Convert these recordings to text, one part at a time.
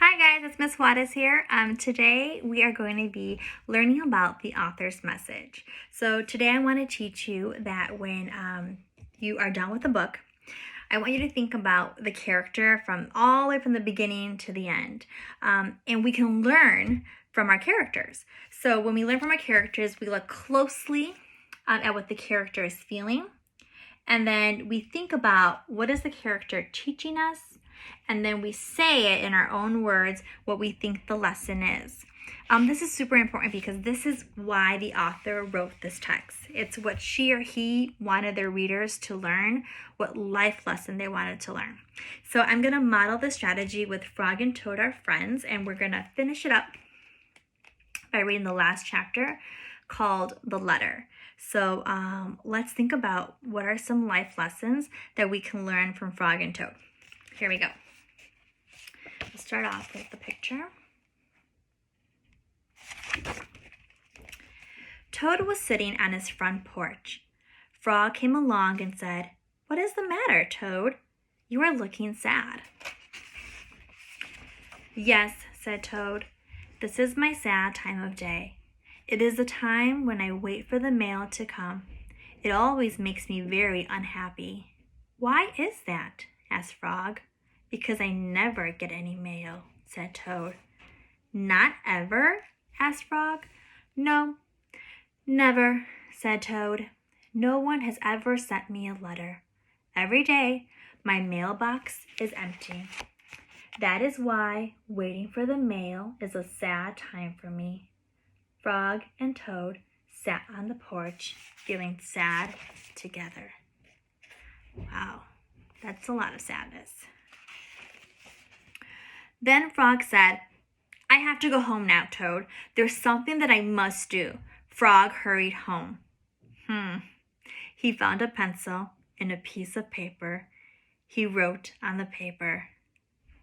Hi guys, it's Miss Juarez here. Today we are going to be learning about the author's message. So today I want to teach you that when you are done with the book, I want you to think about the character from all the way from the beginning to the end. And we can learn from our characters. So when we learn from our characters, we look closely at what the character is feeling. And then we think about what is the character teaching us, and then we say it in our own words what we think the lesson is. This is super important because this is why the author wrote this text. It's what she or he wanted their readers to learn, what life lesson they wanted to learn. So I'm going to model this strategy with Frog and Toad, our friends, and we're going to finish it up by reading the last chapter called The Letter. So let's think about what are some life lessons that we can learn from Frog and Toad. Here we go. We'll start off with the picture. Toad was sitting on his front porch. Frog came along and said, "What is the matter, Toad? You are looking sad." "Yes," said Toad, "this is my sad time of day. It is the time when I wait for the mail to come. It always makes me very unhappy." "Why is that?" asked Frog. "Because I never get any mail," said Toad. "Not ever?" asked Frog. "No, never," said Toad. "No one has ever sent me a letter. Every day, my mailbox is empty. That is why waiting for the mail is a sad time for me." Frog and Toad sat on the porch, feeling sad together. Wow, that's a lot of sadness. Then Frog said, "I have to go home now, Toad. There's something that I must do." Frog hurried home. He found a pencil and a piece of paper. He wrote on the paper.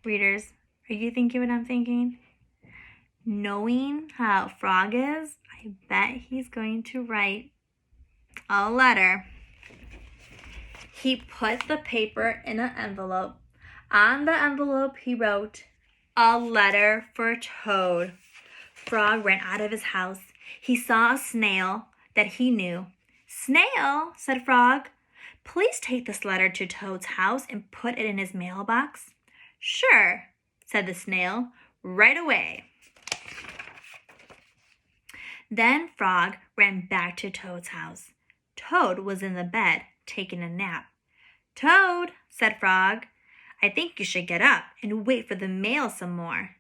Readers, are you thinking what I'm thinking? Knowing how Frog is, I bet he's going to write a letter. He put the paper in an envelope. On the envelope, he wrote, "A letter for Toad." Frog ran out of his house. He saw a snail that he knew. "Snail," said Frog, "please take this letter to Toad's house and put it in his mailbox." "Sure," said the snail, "right away." Then Frog ran back to Toad's house. Toad was in the bed, taking a nap. "Toad," said Frog, "I think you should get up and wait for the mail some more."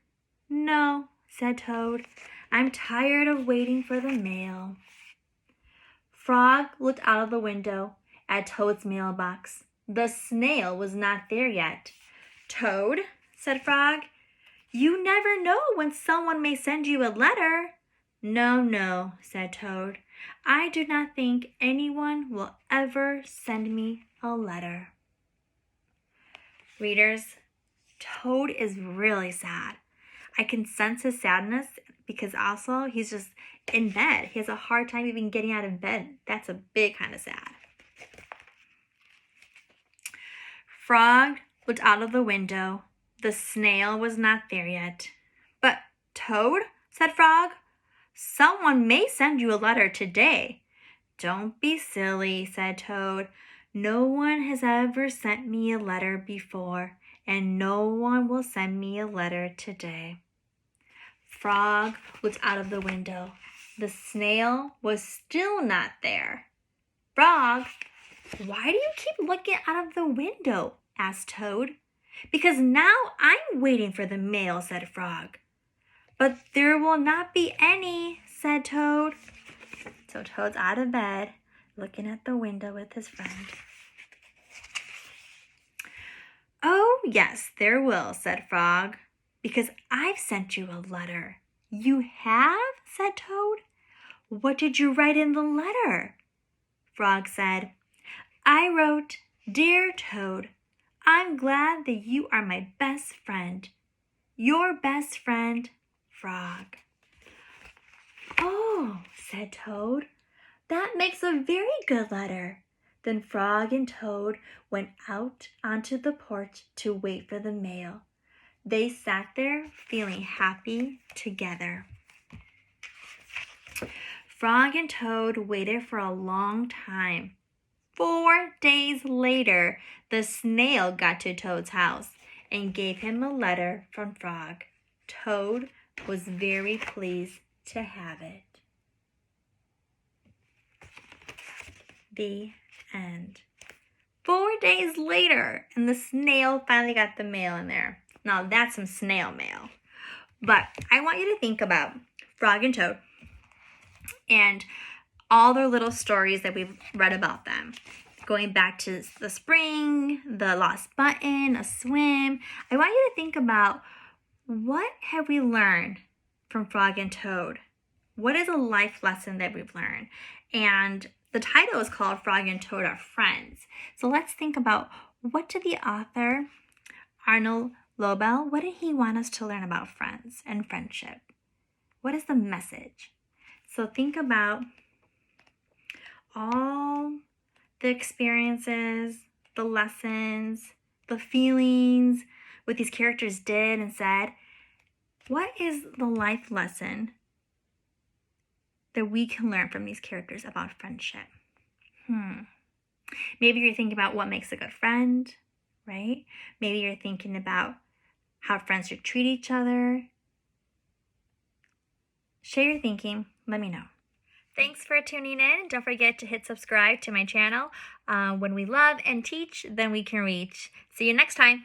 "No," said Toad, "I'm tired of waiting for the mail." Frog looked out of the window at Toad's mailbox. The snail was not there yet. "Toad," said Frog, "you never know when someone may send you a letter." No, said Toad. "I do not think anyone will ever send me a letter." Readers, Toad is really sad. I can sense his sadness because also he's just in bed. He has a hard time even getting out of bed. That's a big kind of sad. Frog looked out of the window. The snail was not there yet. "But Toad," said Frog, "someone may send you a letter today." "Don't be silly," said Toad. "No one has ever sent me a letter before, and no one will send me a letter today." Frog looked out of the window. The snail was still not there. "Frog, why do you keep looking out of the window?" asked Toad. "Because now I'm waiting for the mail," said Frog. "But there will not be any," said Toad. So Toad's out of bed, looking at the window with his friend. "Oh, yes, there will," said Frog, "because I've sent you a letter." "You have?" said Toad. "What did you write in the letter?" Frog said, "I wrote, 'Dear Toad, I'm glad that you are my best friend. Your best friend, Frog.'" "Oh," said Toad, "that makes a very good letter." Then Frog and Toad went out onto the porch to wait for the mail. They sat there feeling happy together. Frog and Toad waited for a long time. 4 days later, the snail got to Toad's house and gave him a letter from Frog. Toad was very pleased to have it. The end. 4 days later, and the snail finally got the mail in there. Now that's some snail mail. But I want you to think about Frog and Toad and all their little stories that we've read about them. Going back to the spring, the lost button, a swim. I want you to think about, what have we learned from Frog and Toad? What is a life lesson that we've learned? And the title is called Frog and Toad Are Friends. So let's think about, what did the author, Arnold Lobel, what did he want us to learn about friends and friendship? What is the message? So think about all the experiences, the lessons, the feelings, what these characters did and said. What is the life lesson that we can learn from these characters about friendship? Maybe you're thinking about what makes a good friend, right? Maybe you're thinking about how friends should treat each other. Share your thinking. Let me know. Thanks for tuning in. Don't forget to hit subscribe to my channel. When we love and teach, then we can reach. See you next time.